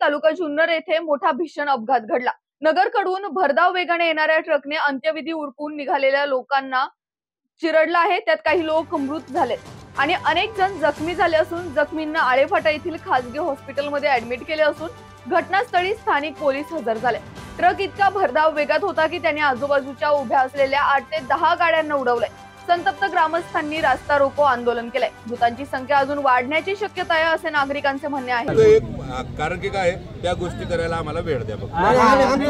तालुका जुन्नर येथे मोठा भीषण अपघात घडला। नगरकडून भरधाव वेगाने येणाऱ्या ट्रकने अंत्यविधी उरकून निघालेल्या लोकांना चिरडला आहे। त्यात काही लोक मृत झाले आणि अनेक जण जखमी झाले असून जखमींना आळेफाटा येथील खासगी हॉस्पिटलमध्ये ऍडमिट केले असून घटनास्थळी स्थानिक पोलीस हजर झाले। ट्रक इतका भरधाव वेगात होता की त्याने आजूबाजूच्या उभ्या असलेल्या 8 ते 10 गाड्यांना उडवले। संतप्त ग्रामस्थांनी रास्ता रोको आंदोलन केले। मृतांची संख्या अजून वाढण्याची शक्यता आहे असे नागरिकांचे म्हणणे आहे। कारण की काय त्या गोष्टी करायला आम्हाला वेळ द्या बघ। आम्ही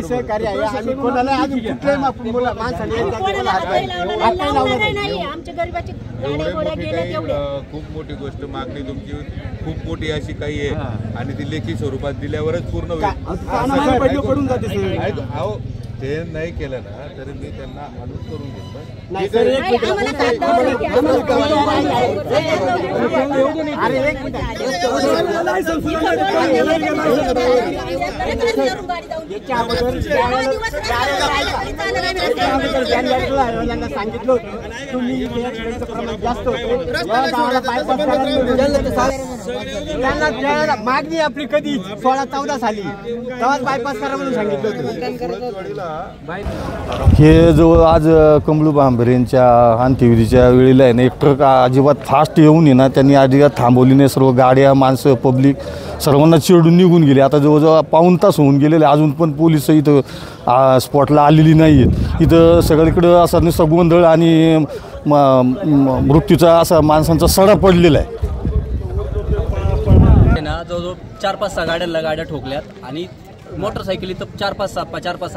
सहकार्य आहे, आम्ही कोणाला अजून कुठल्याही माणसाने आमच्या गरीबाची गाड्या घोड्या गेल्या तेवढे। खूप मोठी गोष्ट मागणी तुमची खूप मोठी अशी काही आहे आणि ती लेखी स्वरूपात दिल्यावरच पूर्ण होईल। अहो ते नाही केलं ना तरी मी त्यांना अनुरोध करून घेतो। सांगितलं तुम्ही मागणी आपली कधी 16-14 साली तेव्हाच बायपास करा म्हणून सांगितलं होतं। हे जो आज कमलू भांबरेंच्या अंत्यविधीच्या वेळेला आहे ना, एक ट्रक अजिबात फास्ट येऊन आहे ना, त्यांनी अजिबात थांबवली नाही। सर्व गाड्या माणसं पब्लिक सर्वांना चिरडून निघून गेले। आता जवळजवळ पाऊण तास होऊन गेलेले, अजून पण पोलिस इथं स्पॉटला आलेली नाही आहेत। इथं सगळीकडं असा नुसता गोंधळ आणि मृत्यूचा असा माणसांचा सडा पडलेला आहे ना। जवळजवळ 4-5-6 गाड्या ठोकल्यात आणि मोटरसायकली तर 4-5-6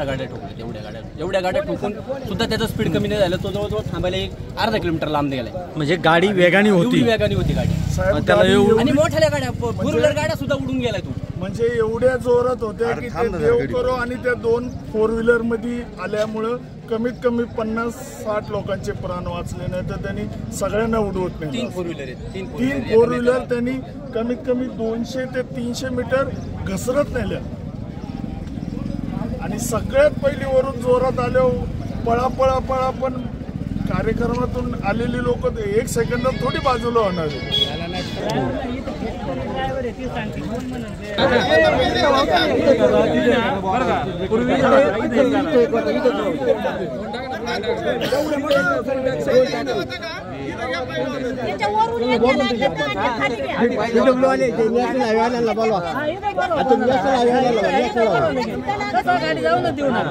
गाड्या ठोकल्यात। एवढ्या गाड्या ठोकून सुद्धा त्याचं स्पीड कमी नाही झालं। तो जवळजवळ थांबायला 1/2 किलोमीटर लांब गेलाय। म्हणजे गाडी वेगाने होती गाडी आणि मोठ्या गाड्या 4 व्हीलर गाड्या सुद्धा उडून गेल्या। तू म्हणजे एवढ्या जोरात होत्या की ते देव करो आणि त्या 2 4 व्हीलर मध्ये आल्यामुळं कमीत कमी 50-60 लोकांचे प्राण वाचले, नाही तर त्यांनी सगळ्यांना उडवत नाही। 3 4 व्हीलर आहेत। 3 4 व्हीलर त्यांनी कमीत कमी 200 ते 300 मीटर घसरत नेल्या आणि सगळ्यात पहिली वरून जोरात आलो पळा पळा पळा। पण कार्यक्रमातून आलेली लोक 1 सेकंदात थोडी बाजूला होणार गाडी जाऊन देऊ ना।